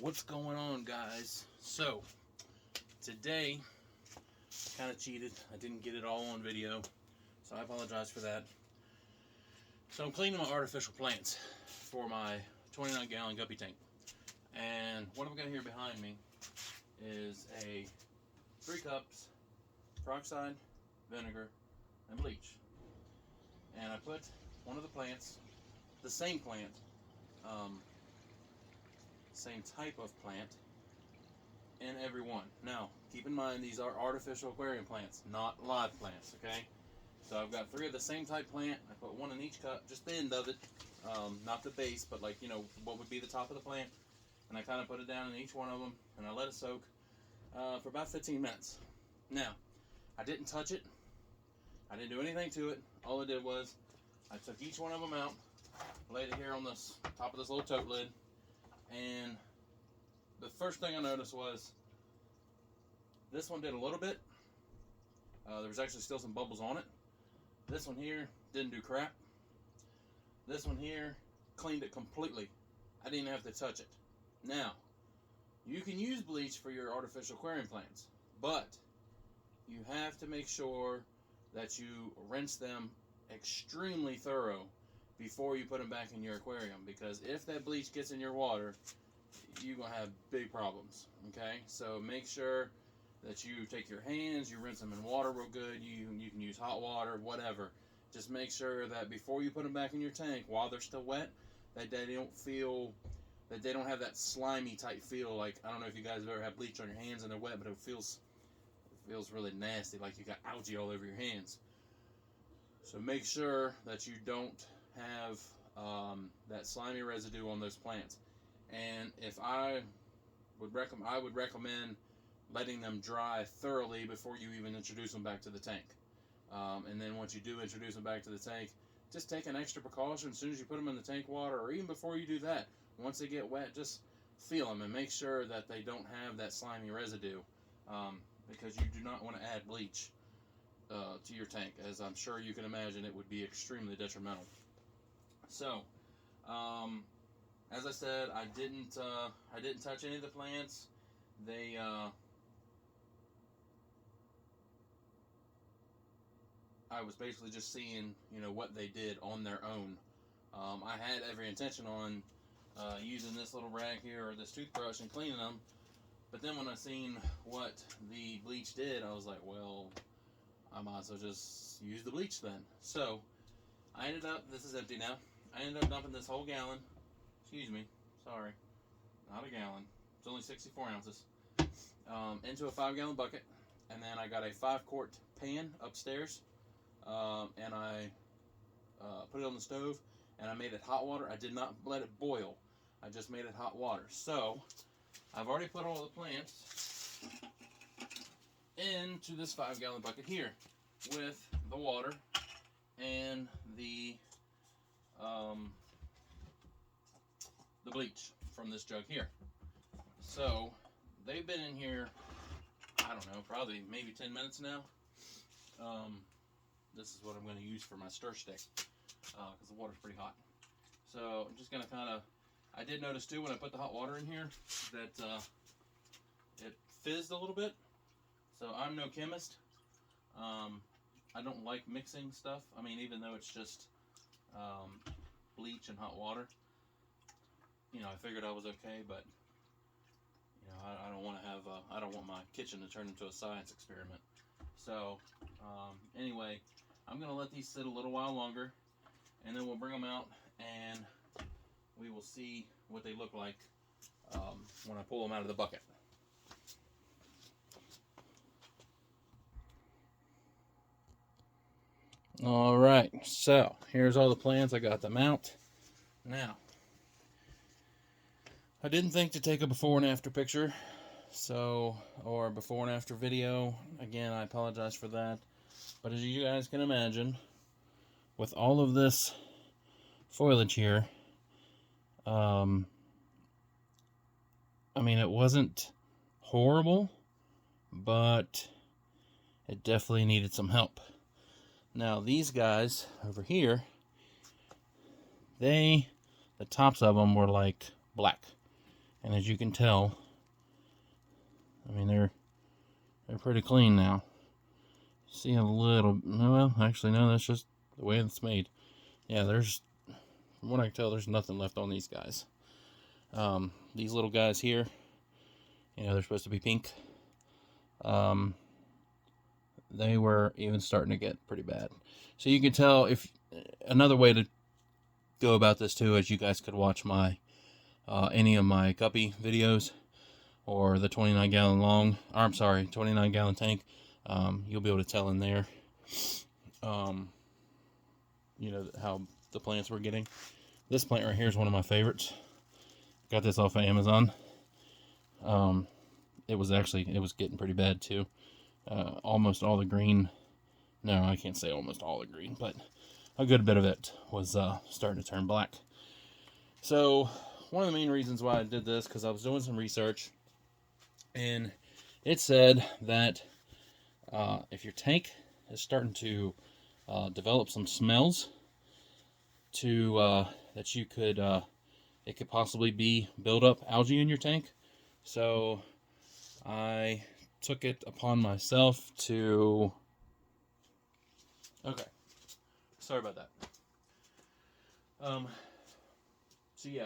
What's going on, guys? So today kind of cheated. I didn't get it all on video, so I apologize for that. So I'm cleaning my artificial plants for my 29-gallon guppy tank, and what I've got here behind me is 3 cups peroxide, vinegar, and bleach. And I put one of the plants, the same plant, same type of plant, in every one. Now, keep in mind, these are artificial aquarium plants, not live plants, okay? So I've got 3 of the same type plant. I put 1 in each cup, just the end of it, not the base, but like, you know, what would be the top of the plant. And I kind of put it down in each one of them, and I let it soak for about 15 minutes. Now, I didn't touch it. I didn't do anything to it. All I did was I took each one of them out, laid it here on this top of this little tote lid, and the first thing I noticed was this one did a little bit. There was actually still some bubbles on it. This one here didn't do crap. This one here cleaned it completely. I didn't have to touch it. Now, you can use bleach for your artificial aquarium plants, but you have to make sure that you rinse them extremely thorough before you put them back in your aquarium, because if that bleach gets in your water, you're going to have big problems, okay? So make sure that you take your hands, you rinse them in water real good, you can use hot water, whatever. Just make sure that before you put them back in your tank, while they're still wet, that they don't have that slimy type feel. Like, I don't know if you guys have ever had bleach on your hands and they're wet, but it feels really nasty, like you got algae all over your hands. So make sure that you don't have that slimy residue on those plants. And if I would recommend letting them dry thoroughly before you even introduce them back to the tank. And then once you do introduce them back to the tank, just take an extra precaution as soon as you put them in the tank water, or even before you do that. Once they get wet, just feel them and make sure that they don't have that slimy residue, because you do not want to add bleach to your tank, as I'm sure you can imagine it would be extremely detrimental. So, as I said, I didn't touch any of the plants. I was basically just seeing, you know, what they did on their own. I had every intention on using this little rag here or this toothbrush and cleaning them, but then when I seen what the bleach did, I was like, well, I might as well just use the bleach then. So I ended up, this is empty now, I ended up dumping this whole gallon, sorry, not a gallon, it's only 64 ounces, into a 5-gallon bucket. And then I got a 5-quart pan upstairs, and I put it on the stove, and I made it hot water. I did not let it boil, I just made it hot water. So I've already put all the plants into this 5-gallon bucket here with the water and the bleach from this jug here. So they've been in here, I don't know, probably maybe 10 minutes now. This is what I'm going to use for my stir stick, because the water's pretty hot. So I'm just going to kind of, I did notice too when I put the hot water in here that it fizzed a little bit. So I'm no chemist. I don't like mixing stuff. I mean, even though it's just bleach and hot water, you know, I figured I was okay, but you know, I don't want to have I don't want my kitchen to turn into a science experiment. So anyway, I'm going to let these sit a little while longer, and then we'll bring them out and we will see what they look like when I pull them out of the bucket. Alright, so here's all the plants. I got them out. Now, I didn't think to take a before and after picture, or before and after video. Again, I apologize for that. But as you guys can imagine, with all of this foliage here, I mean, it wasn't horrible, but it definitely needed some help. Now, these guys over here, the tops of them were like black. And as you can tell, I mean, they're pretty clean now. See a little, well, actually, no, that's just the way it's made. Yeah, from what I can tell, there's nothing left on these guys. These little guys here, they're supposed to be pink. They were even starting to get pretty bad. So you can tell, if another way to go about this too is you guys could watch my any of my guppy videos, or the 29 gallon tank. You'll be able to tell in there how the plants were getting. This plant right here is one of my favorites. Got this off of Amazon. It was getting pretty bad too. Almost all the green, no, I can't say almost all the green, but a good bit of it was starting to turn black. So one of the main reasons why I did this, because I was doing some research, and it said that if your tank is starting to develop some smells, that you could it could possibly be build up algae in your tank. So I took it upon myself to, okay, sorry about that.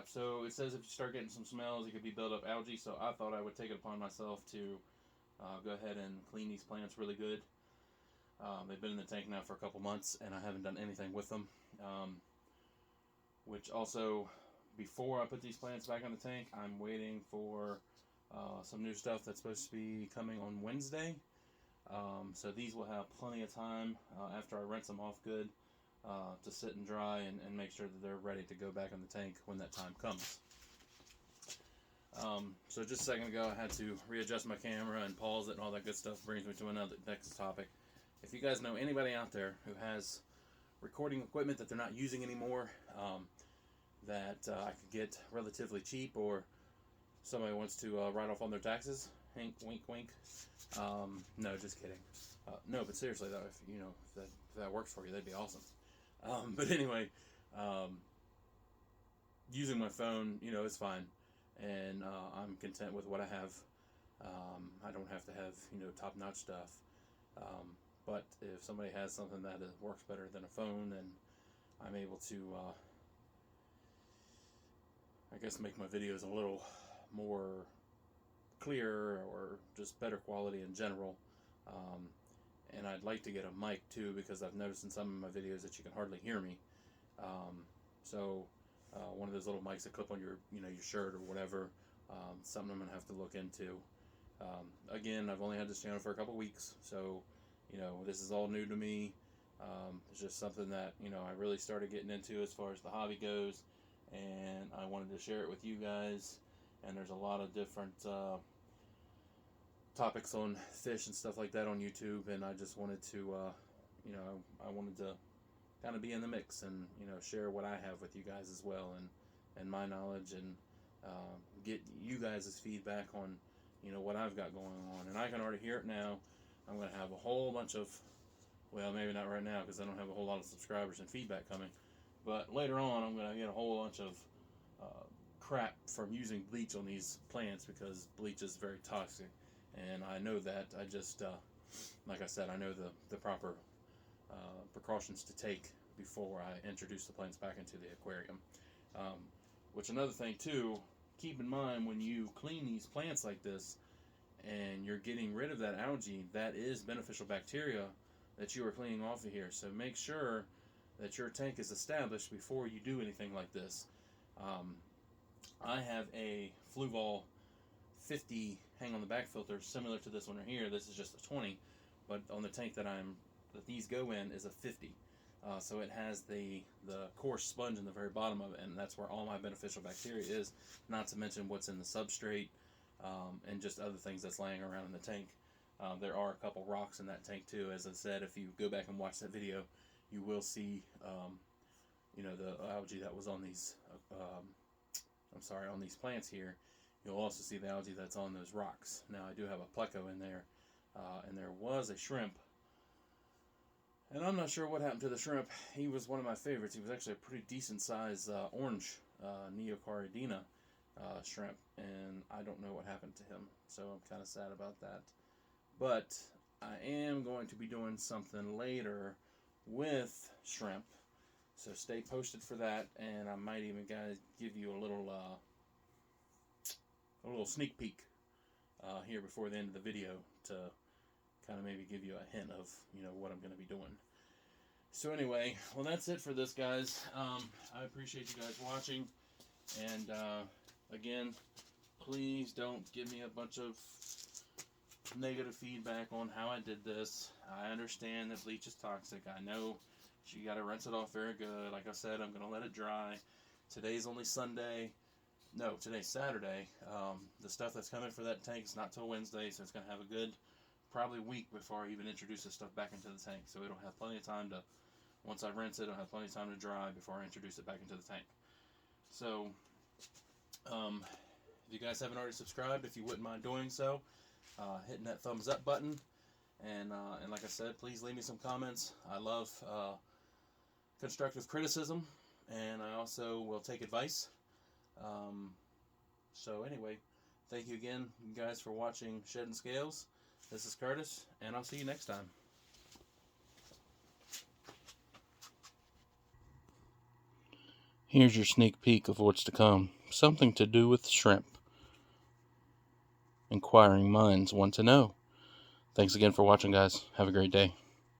So it says if you start getting some smells, it could be build up algae. So I thought I would take it upon myself to go ahead and clean these plants really good. They've been in the tank now for a couple months, and I haven't done anything with them. Which also, before I put these plants back in the tank, I'm waiting for some new stuff that's supposed to be coming on Wednesday. So these will have plenty of time after I rinse them off good to sit and dry and make sure that they're ready to go back in the tank when that time comes. So just a second ago, I had to readjust my camera and pause it and all that good stuff. Brings me to another next topic. If you guys know anybody out there who has recording equipment that they're not using anymore, that I could get relatively cheap, or somebody wants to write off on their taxes, hink, wink, wink. No, just kidding. No, but seriously though, if that works for you, that'd be awesome. But anyway, using my phone, is fine, and I'm content with what I have. I don't have to have top-notch stuff. But if somebody has something that works better than a phone, then I'm able to, I guess, make my videos a little more clear, or just better quality in general. And I'd like to get a mic too, because I've noticed in some of my videos that you can hardly hear me. So one of those little mics that clip on your shirt or whatever, something I'm gonna have to look into. Again, I've only had this channel for a couple weeks, so this is all new to me. It's just something that I really started getting into as far as the hobby goes, and I wanted to share it with you guys. And there's a lot of different topics on fish and stuff like that on YouTube, and I just wanted to I wanted to kind of be in the mix and share what I have with you guys as well, and my knowledge, and get you guys' feedback on what I've got going on. And I can already hear it now. I'm going to have a whole bunch of, well, maybe not right now because I don't have a whole lot of subscribers and feedback coming, but later on I'm going to get a whole bunch of crap from using bleach on these plants, because bleach is very toxic, and I know that. I just like I said, I know the proper precautions to take before I introduce the plants back into the aquarium. Which, another thing too, keep in mind when you clean these plants like this and you're getting rid of that algae, that is beneficial bacteria that you are cleaning off of here. So make sure that your tank is established before you do anything like this. I have a Fluval 50 hang on the back filter similar to this one right here. This is just a 20, but on the tank that these go in is a 50. So it has the coarse sponge in the very bottom of it, and that's where all my beneficial bacteria is, not to mention what's in the substrate, and just other things that's laying around in the tank. There are a couple rocks in that tank too. As I said, if you go back and watch that video, you will see the algae that was on these on these plants here. You'll also see the algae that's on those rocks. Now, I do have a pleco in there, and there was a shrimp, and I'm not sure what happened to the shrimp. He was one of my favorites. He was actually a pretty decent size orange Neocaridina. shrimp, and I don't know what happened to him, so I'm kind of sad about that. But I am going to be doing something later with shrimp, so stay posted for that, and I might even give you a little sneak peek here before the end of the video to kind of maybe give you a hint of what I'm going to be doing. So anyway, well, that's it for this, guys. I appreciate you guys watching, and again, please don't give me a bunch of negative feedback on how I did this. I understand that bleach is toxic. I know you got to rinse it off very good. Like I said, I'm going to let it dry. Today's only Sunday. No, today's Saturday. The stuff that's coming for that tank is not till Wednesday, so it's going to have a good probably week before I even introduce this stuff back into the tank. So it'll have plenty of time to, once I rinse it, it'll have plenty of time to dry before I introduce it back into the tank. So, if you guys haven't already subscribed, if you wouldn't mind doing so, hitting that thumbs up button, and like I said, please leave me some comments. I love constructive criticism, and I also will take advice. So anyway, thank you again, you guys, for watching Shedding Scales. This is Curtis, and I'll see you next time. Here's your sneak peek of what's to come. Something to do with shrimp. Inquiring minds want to know. Thanks again for watching, guys. Have a great day.